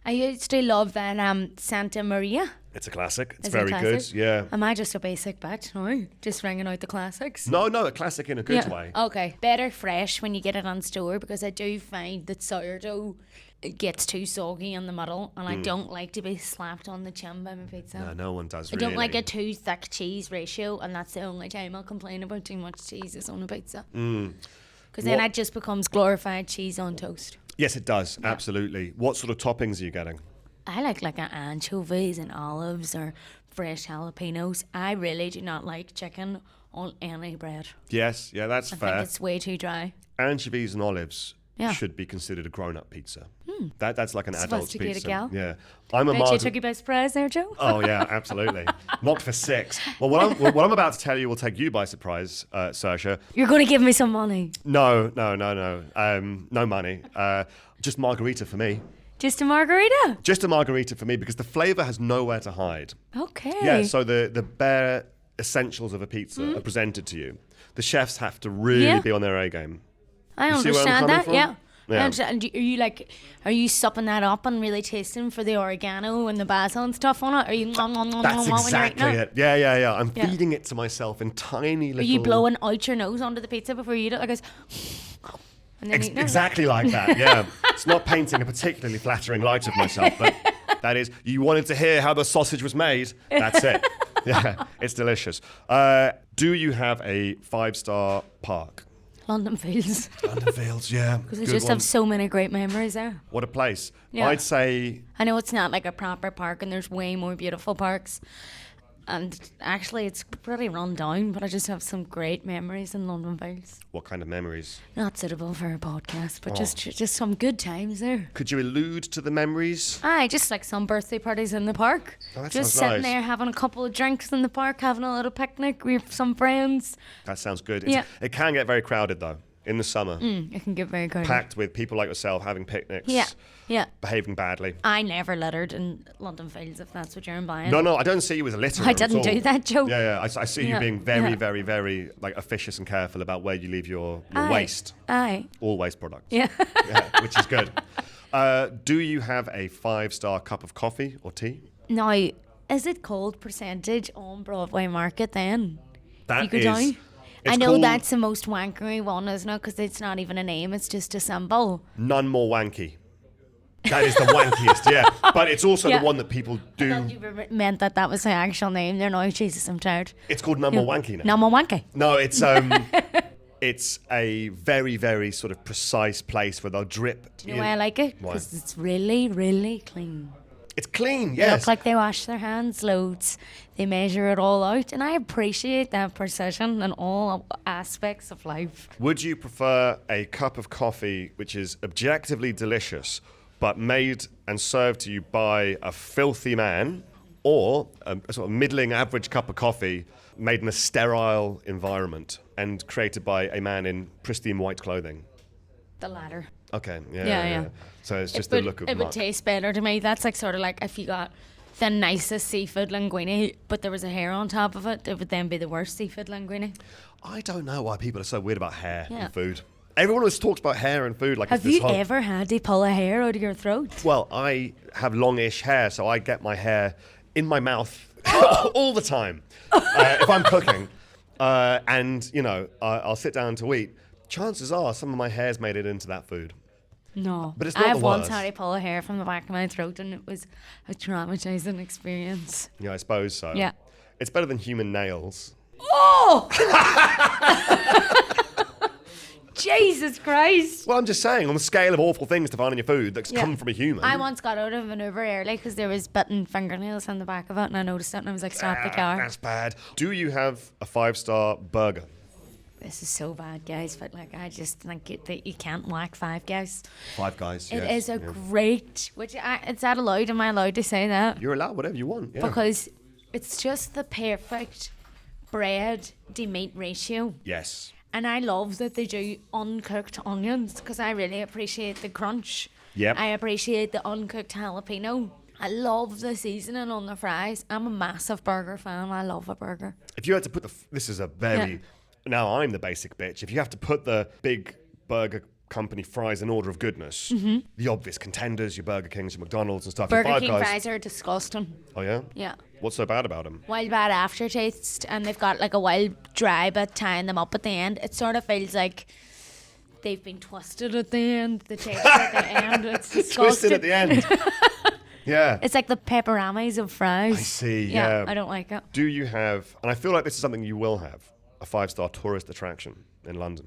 I used to love that Santa Maria. It's a classic. It's Is it a very classic? good. Yeah. Am I just a basic bitch? No, just ringing out the classics. No, a classic in a good way. Okay. Better fresh when you get it on store because I do find that sourdough it gets too soggy in the middle, and I don't like to be slapped on the chin by my pizza. No one does I really. don't like a too thick cheese ratio, and that's the only time I'll complain about too much cheese is on a pizza. Because then What- it just becomes glorified cheese on toast. Yes, it does. Absolutely. What sort of toppings are you getting? I like an anchovies and olives or fresh jalapenos. I really do not like chicken on any bread. Yes, yeah, that's I fair. think it's way too dry. Anchovies and olives Yeah. should be considered a grown-up pizza. That's like an adult Sophisticated pizza. gal. Yeah, I'm a Bet you margin. took you by surprise there, Joe. Oh yeah, absolutely. Not for 6. Well, what I'm about to tell you will take you by surprise, Saoirse. You're going to give me some money. No. No money. Just margarita for me. Just a margarita. Just a margarita for me because the flavour has nowhere to hide. Okay. Yeah, so the bare essentials of a pizza are presented to you. The chefs have to really Yeah. be on their A game. I You see where I'm understand coming that. from? Yeah. Yeah. I understand. Are you supping that up and really tasting for the oregano and the basil and stuff on it? Are you? That's exactly it. Yeah. I'm Yeah. feeding it to myself in tiny little... Are you blowing out your nose onto the pizza before you eat it? Like it's and then eating it? Exactly like that, yeah. It's not painting a particularly flattering light of myself, but that is, you wanted to hear how the sausage was made. That's it. Yeah, it's delicious. Do you have a 5-star park? London Fields. London Fields, yeah. Because I Good just one. have so many great memories there. What a place. Yeah. I'd say, I know it's not like a proper park and there's way more beautiful parks. And actually it's pretty run down, but I just have some great memories in London Fields. what kind of memories? Not suitable for a podcast, but Oh. just some good times there. Could you allude to the memories? Aye, just like some birthday parties in the park. Oh, that Just sounds sitting nice. there having a couple of drinks in the park, having a little picnic with some friends. That sounds good. Yeah. It can get very crowded, though, in the summer. It can get very crowded. Packed with people like yourself having picnics, Yeah. behaving badly. I never littered in London Fields, if that's what you're implying. No, I don't see you as a litterer. I at didn't all. do that, Joe. Yeah. I see you Yeah, being very, yeah. very, very like officious and careful about where you leave your Aye. waste, Aye. all waste products. Yeah. Yeah, which is good. Do you have a 5-star cup of coffee or tea? Now, is it called percentage on Broadway Market then? That You go is- down? it's I know called that's the most wankery one, isn't it? Because it's not even a name, it's just a symbol. None more wanky. That is the wankiest, yeah. But it's also Yeah. the one that people I do. thought you meant that was the actual name there. No, Jesus, I'm tired. It's called None More Wanky now. No more wanky. No, it's it's a very, very sort of precise place where they'll drip. Do you know why I like it? Why? Because it's really, really clean. It's clean, They yes. look like they wash their hands loads. They measure it all out, and I appreciate that precision in all aspects of life. Would you prefer a cup of coffee which is objectively delicious but made and served to you by a filthy man, or a sort of middling average cup of coffee made in a sterile environment and created by a man in pristine white clothing? The latter. Okay, Yeah. So it's just it the would, look of it would muck. taste better to me. That's like sort of like if you got the nicest seafood linguine, but there was a hair on top of it, it would then be the worst seafood linguine. I don't know why people are so weird about hair Yeah. in food. Everyone always talks about hair and food like Have it's this you whole... ever had to pull a hair out of your throat? Well, I have longish hair, so I get my hair in my mouth all the time if I'm cooking. And, you know, I'll sit down to eat. Chances are some of my hair's made it into that food. No. But it's not I have the once worst. had to pull a hair from the back of my throat, and it was a traumatizing experience. Yeah, I suppose so. Yeah. It's better than human nails. Oh! Jesus Christ! Well, I'm just saying, on the scale of awful things to find in your food that's Yeah. come from a human. I once got out of an Uber early because there was bitten fingernails on the back of it, and I noticed it, and I was like, stop the car. That's bad. Do you have a 5-star burger? This is so bad, guys, but like I just think that you can't whack Five Guys. Five Guys, It yes. is a yeah. great, is that allowed? Am I allowed to say that? You're allowed whatever you want, yeah. Because it's just the perfect bread to meat ratio. Yes. And I love that they do uncooked onions because I really appreciate the crunch. Yep. I appreciate the uncooked jalapeno. I love the seasoning on the fries. I'm a massive burger fan. I love a burger. If you had to put this is a very... Yeah. Now I'm the basic bitch. If you have to put the big burger company fries in order of goodness, the obvious contenders, your Burger Kings, your McDonald's and stuff. Burger your Five King Guys. fries are disgusting. Oh yeah? Yeah. What's so bad about them? Wild bad aftertaste, and they've got like a wild dry bit tying them up at the end. It sort of feels like they've been twisted at the end. The taste at the end. It's disgusting. Twisted at the end. Yeah. It's like the pepperonis of fries. I see, yeah. I don't like it. Do you have, and I feel like this is something you will have, a 5-star tourist attraction in London?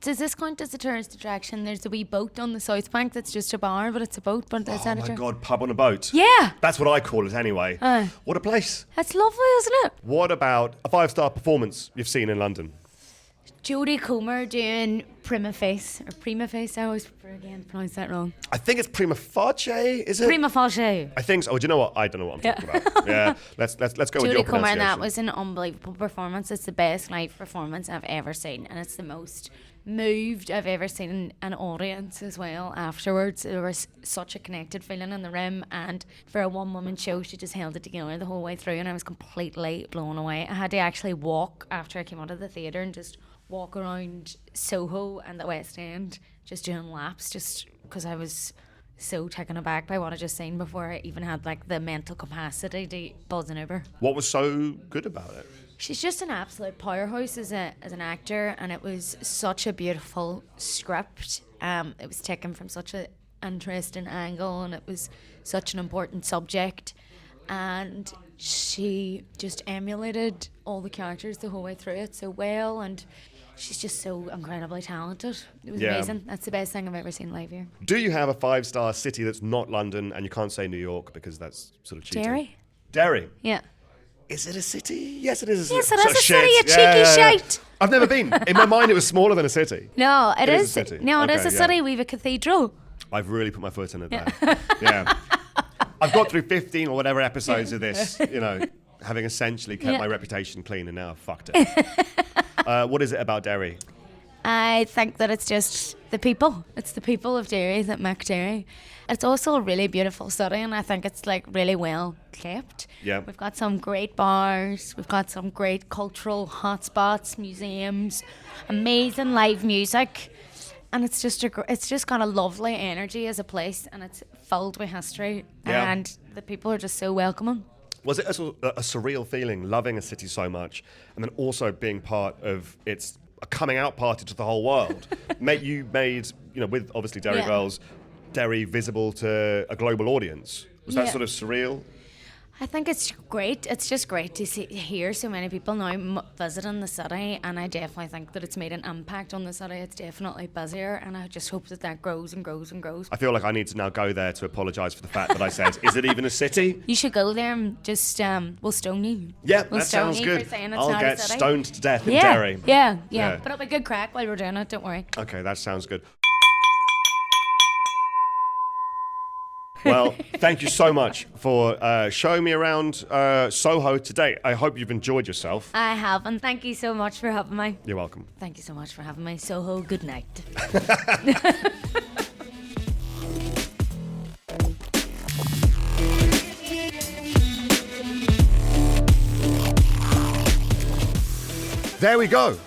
Does this count as a tourist attraction? There's a wee boat on the South Bank that's just a bar, but it's a boat. But is Oh that a my tour- God, pub on a boat. Yeah, That's what I call it anyway. Aye. What a place. that's lovely, isn't it? What about a 5-star performance you've seen in London? Jodie Comer doing Prima Facie, or Prima Facie. I always pronounce that wrong. I think it's Prima Facie, is it? Prima Facie. I think so. Oh, do you know what? I don't know what I'm talking about. Yeah, let's go with your Jodie Comer, and that pronunciation. was an unbelievable performance. It's the best live performance I've ever seen, and it's the most moved I've ever seen an audience as well. Afterwards, there was such a connected feeling in the room, and for a one-woman show, she just held it together the whole way through, and I was completely blown away. I had to actually walk after I came out of the theatre and just walk around Soho and the West End, just doing laps, just because I was so taken aback by what I just seen before I even had like the mental capacity to buzz an Uber. What was so good about it? She's just an absolute powerhouse as an actor, and it was such a beautiful script. It was taken from such an interesting angle, and it was such an important subject, and she just emulated all the characters the whole way through it so well, and she's just so incredibly talented. It was Yeah. amazing. That's the best thing I've ever seen live here. Do you have a 5-star city that's not London, and you can't say New York because that's sort of cheating? Derry? Derry. Yeah. Is it a city? Yes, it is. Yes, city. it is a Shit. city, you cheeky shite. I've never been. In my mind, it was smaller than a city. No, It is a city. No, it is Okay, a yeah. city. We've a cathedral. I've really put my foot in it there. Yeah. I've got through 15 or whatever episodes of this, having essentially kept Yeah. my reputation clean, and now I've fucked it. What is it about Derry? I think that it's just the people. It's the people of Derry that make Derry. It's also a really beautiful city, and I think it's like really well kept. Yeah. We've got some great bars. We've got some great cultural hotspots, museums, amazing live music, and it's just it's just got a lovely energy as a place, and it's filled with history, Yeah. and the people are just so welcoming. Was it a surreal feeling, loving a city so much, and then also being part of its a coming out party to the whole world? You made, with obviously Derry Yeah. Girls, Derry visible to a global audience. Was that Yeah. sort of surreal? I think it's great. It's just great to hear so many people now visiting the city, and I definitely think that it's made an impact on the city. It's definitely busier, and I just hope that grows and grows and grows. I feel like I need to now go there to apologise for the fact that I said, is it even a city? You should go there and just we'll stone you. Yeah, we'll that stone sounds you good. For saying it's I'll not get a city. stoned to death in Yeah, Derry. yeah. Yeah. But it'll be good crack while we're doing it. Don't worry. Okay, that sounds good. Well, thank you so much for showing me around Soho today. I hope you've enjoyed yourself. I have, and thank you so much for having me. You're welcome. Thank you so much for having me. Soho, good night. There we go.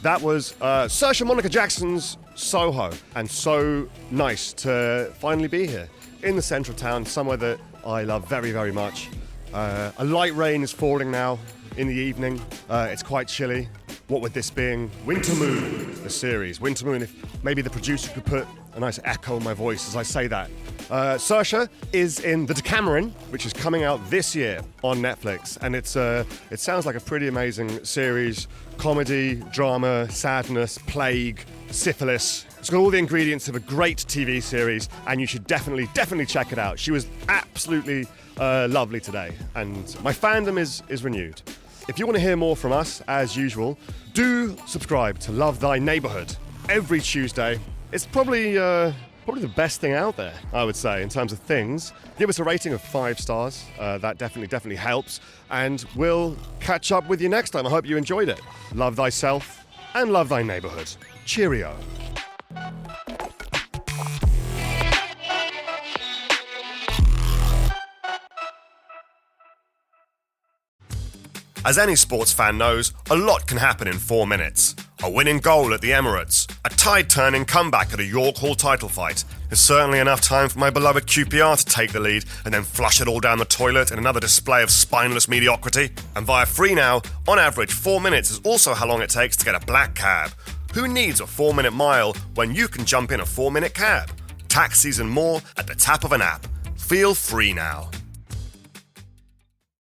That was Saoirse Monica Jackson's Soho, and so nice to finally be here in the centre of town, somewhere that I love very, very much. A light rain is falling now in the evening. It's quite chilly. What with this being Winter Moon, the series. Winter Moon, if maybe the producer could put a nice echo in my voice as I say that. Saoirse is in The Decameron, which is coming out this year on Netflix, and it sounds like a pretty amazing series. Comedy, drama, sadness, plague, syphilis. It's got all the ingredients of a great TV series, and you should definitely check it out. She was absolutely lovely today, and my fandom is renewed. If you want to hear more from us, as usual, do subscribe to Love Thy Neighbourhood every Tuesday. It's probably the best thing out there, I would say, in terms of things. Give us a rating of 5 stars. That definitely helps. And we'll catch up with you next time. I hope you enjoyed it. Love thyself and love thy neighbourhood. Cheerio. As any sports fan knows, a lot can happen in 4 minutes. A winning goal at the Emirates, a tide-turning comeback at a York Hall title fight. There's certainly enough time for my beloved QPR to take the lead and then flush it all down the toilet in another display of spineless mediocrity. And via Free Now, on average 4 minutes is also how long it takes to get a black cab. Who needs a 4-minute mile when you can jump in a 4-minute cab? Taxis and more at the tap of an app. Feel free now.